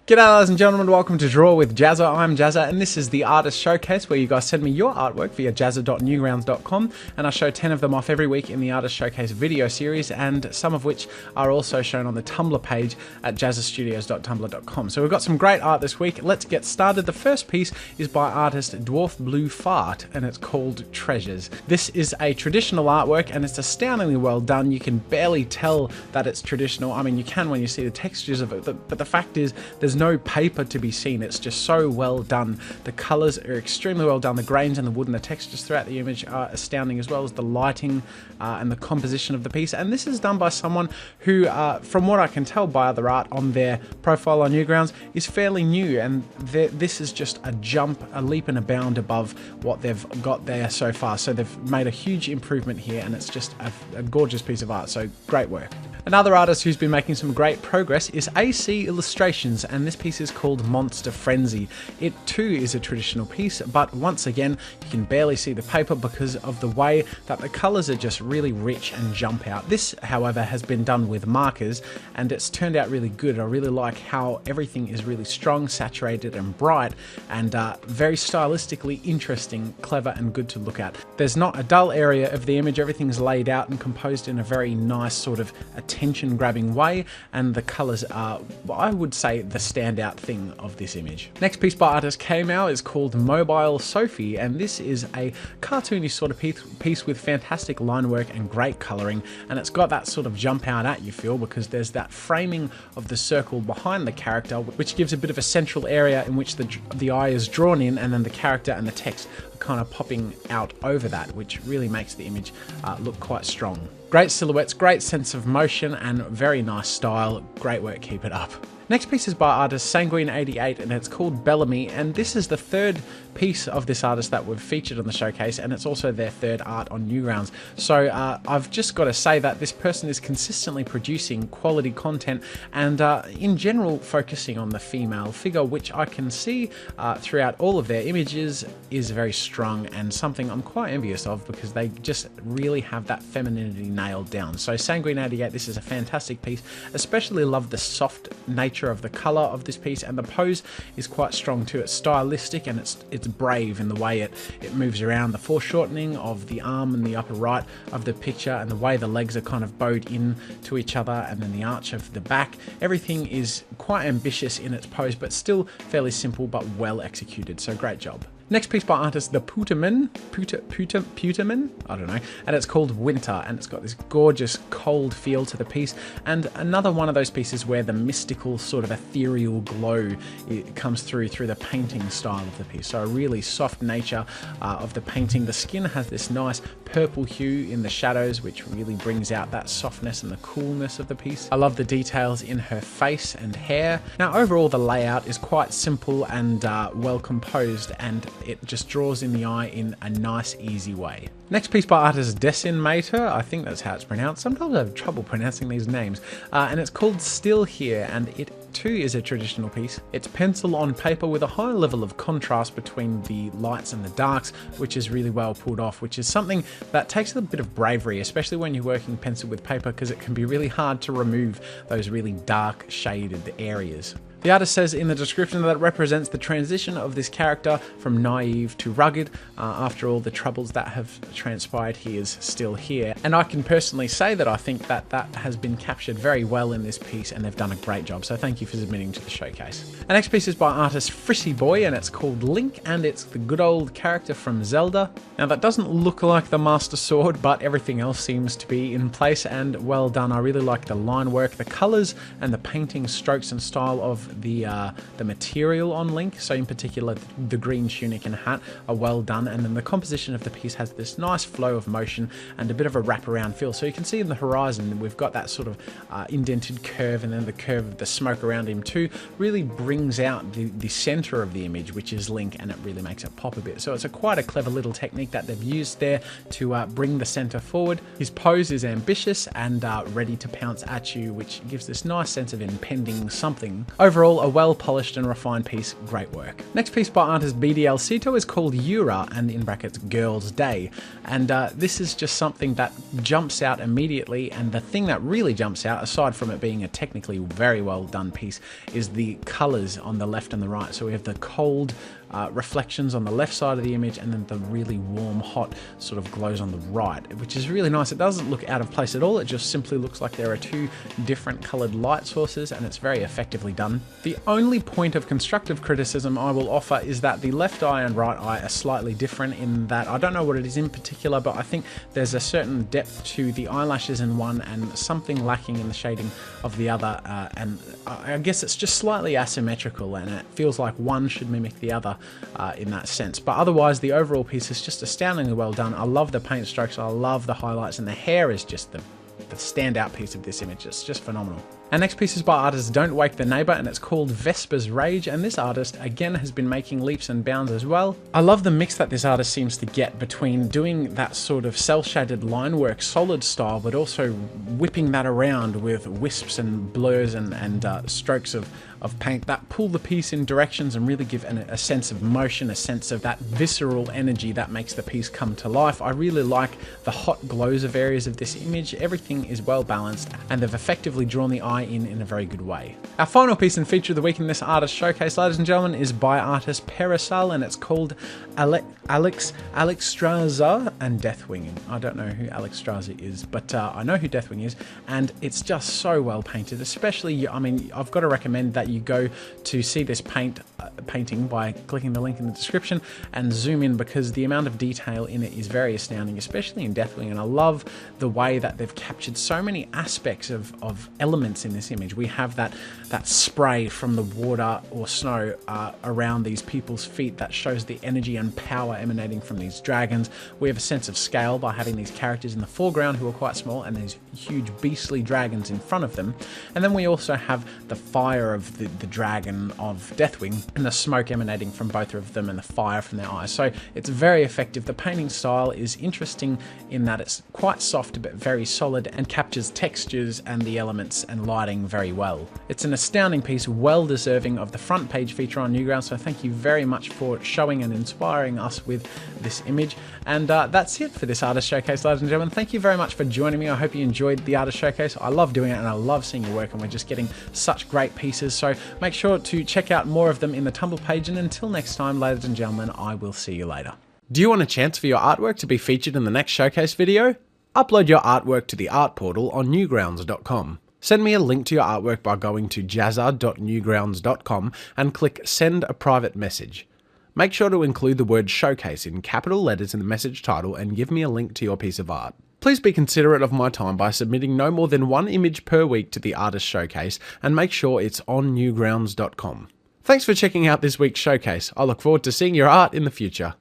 G'day ladies and gentlemen, welcome to Draw with Jazza. I'm Jazza and this is the Artist Showcase where you guys send me your artwork via jazza.newgrounds.com and I show 10 of them off every week in the Artist Showcase video series, and some of which are also shown on the Tumblr page at jazzastudios.tumblr.com. So we've got some great art this week. Let's get started. The first piece is by artist Dwarf Blue Fart and it's called Treasures. This is a traditional artwork and it's astoundingly well done. You can barely tell that it's traditional. I mean, you can when you see the textures of it, but the fact is there's no paper to be seen. It's just so well done. The colors are extremely well done. The grains and the wood and the textures throughout the image are astounding, as well as the lighting and the composition of the piece. And this is done by someone who, from what I can tell by other art on their profile on Newgrounds, is fairly new, and this is just a jump, a leap and a bound above what they've got there so far. So they've made a huge improvement here and it's just a gorgeous piece of art, so great work. Another artist who's been making some great progress is AC Illustrations, and this piece is called Monster Frenzy. It too is a traditional piece, but once again you can barely see the paper because of the way that the colours are just really rich and jump out. This, however, has been done with markers and it's turned out really good. I really like how everything is really strong, saturated and bright, and very stylistically interesting, clever and good to look at. There's not a dull area of the image. Everything's laid out and composed in a very nice sort of attention-grabbing way, and the colours are, I would say, the standout thing of this image. Next piece by artist K-Mao is called Mobile Sophie, and this is a cartoony sort of piece with fantastic line work and great colouring, and it's got that sort of jump out at you feel because there's that framing of the circle behind the character, which gives a bit of a central area in which the eye is drawn in, and then the character and the text are kind of popping out over that, which really makes the image look quite strong. Great silhouettes, great sense of motion and very nice style. Great work, keep it up. Next piece is by artist Sanguine88 and it's called Bellamy, and this is the third piece of this artist that we've featured on the showcase, and it's also their third art on Newgrounds. So I've just got to say that this person is consistently producing quality content and in general focusing on the female figure, which I can see throughout all of their images is very strong and something I'm quite envious of because they just really have that femininity nailed down. So Sanguine88, this is a fantastic piece. Especially love the soft nature of the color of this piece, and the pose is quite strong too. It's stylistic and it's brave in the way it moves around, the foreshortening of the arm and the upper right of the picture, and the way the legs are kind of bowed in to each other, and then the arch of the back. Everything is quite ambitious in its pose, but still fairly simple but well executed, so great job. Next piece by artist The Puterman, I don't know, and it's called Winter, and it's got this gorgeous cold feel to the piece, and another one of those pieces where the mystical sort of ethereal glow comes through the painting style of the piece. So a really soft nature of the painting. The skin has this nice purple hue in the shadows, which really brings out that softness and the coolness of the piece. I love the details in her face and hair. Now overall the layout is quite simple and well composed, and it just draws in the eye in a nice, easy way. Next piece by artist Decimator, I think that's how it's pronounced. Sometimes I have trouble pronouncing these names. And it's called Still Here, and it too is a traditional piece. It's pencil on paper with a high level of contrast between the lights and the darks, which is really well pulled off, which is something that takes a bit of bravery, especially when you're working pencil with paper, because it can be really hard to remove those really dark shaded areas. The artist says in the description that it represents the transition of this character from naive to rugged. After all the troubles that have transpired, he is still here. And I can personally say that I think that has been captured very well in this piece, and they've done a great job. So thank you for submitting to the showcase. The next piece is by artist Frissy Boy, and it's called Link, and it's the good old character from Zelda. Now that doesn't look like the Master Sword, but everything else seems to be in place and well done. I really like the line work, the colors and the painting strokes and style of the material on Link. So in particular the green tunic and hat are well done, and then the composition of the piece has this nice flow of motion and a bit of a wraparound feel. So you can see in the horizon we've got that sort of indented curve, and then the curve of the smoke around him too really brings out the center of the image, which is Link, and it really makes it pop a bit. So it's quite a clever little technique that they've used there to bring the center forward. His pose is ambitious and ready to pounce at you, which gives this nice sense of impending something. Overall overall, a well-polished and refined piece, great work. Next piece by artist BDL Cito is called Yura, and in brackets, Girl's Day. And this is just something that jumps out immediately, and the thing that really jumps out, aside from it being a technically very well done piece, is the colours on the left and the right. So we have the cold reflections on the left side of the image, and then the really warm, hot sort of glows on the right, which is really nice. It doesn't look out of place at all. It just simply looks like there are two different coloured light sources, and it's very effectively done. The only point of constructive criticism I will offer is that the left eye and right eye are slightly different in that I don't know what it is in particular, but I think there's a certain depth to the eyelashes in one and something lacking in the shading of the other, and I guess it's just slightly asymmetrical, and it feels like one should mimic the other in that sense. But otherwise, the overall piece is just astoundingly well done. I love the paint strokes, I love the highlights, and the hair is just the standout piece of this image. It's just phenomenal. Our next piece is by artist Don't Wake the Neighbor, and it's called Vespers Rage, and this artist again has been making leaps and bounds as well. I love the mix that this artist seems to get between doing that sort of cel-shaded line work solid style, but also whipping that around with wisps and blurs and strokes of paint that pull the piece in directions and really give a sense of motion, a sense of that visceral energy that makes the piece come to life. I really like the hot glows of areas of this image. Everything is well balanced, and they've effectively drawn the eye in a very good way. Our final piece and feature of the week in this artist showcase, ladies and gentlemen, is by artist Parasol, and it's called Alexstrasza and Deathwing. I don't know who Alexstrasza is, but I know who Deathwing is, and it's just so well painted. Especially, I mean, I've got to recommend that you go to see this painting by clicking the link in the description and zoom in, because the amount of detail in it is very astounding, especially in Deathwing. And I love the way that they've captured so many aspects of elements in this image. We have that spray from the water or snow around these people's feet that shows the energy and power emanating from these dragons. We have a sense of scale by having these characters in the foreground who are quite small and these huge beastly dragons in front of them. And then we also have the fire of the dragon of Deathwing and the smoke emanating from both of them and the fire from their eyes. So it's very effective. The painting style is interesting in that it's quite soft but very solid and captures textures and the elements and lighting very well. It's an astounding piece, well deserving of the front page feature on Newgrounds, so thank you very much for showing and inspiring us with this image. And that's it for this artist showcase, ladies and gentlemen. Thank you very much for joining me. I hope you enjoyed the artist showcase. I love doing it and I love seeing your work, and we're just getting such great pieces. So make sure to check out more of them in the Tumblr page, and until next time, ladies and gentlemen, I will see you later. Do you want a chance for your artwork to be featured in the next showcase video? Upload your artwork to the art portal on newgrounds.com. Send me a link to your artwork by going to jazza.newgrounds.com and click Send a Private Message. Make sure to include the word showcase in capital letters in the message title and give me a link to your piece of art. Please be considerate of my time by submitting no more than one image per week to the artist showcase, and make sure it's on newgrounds.com. Thanks for checking out this week's showcase. I look forward to seeing your art in the future.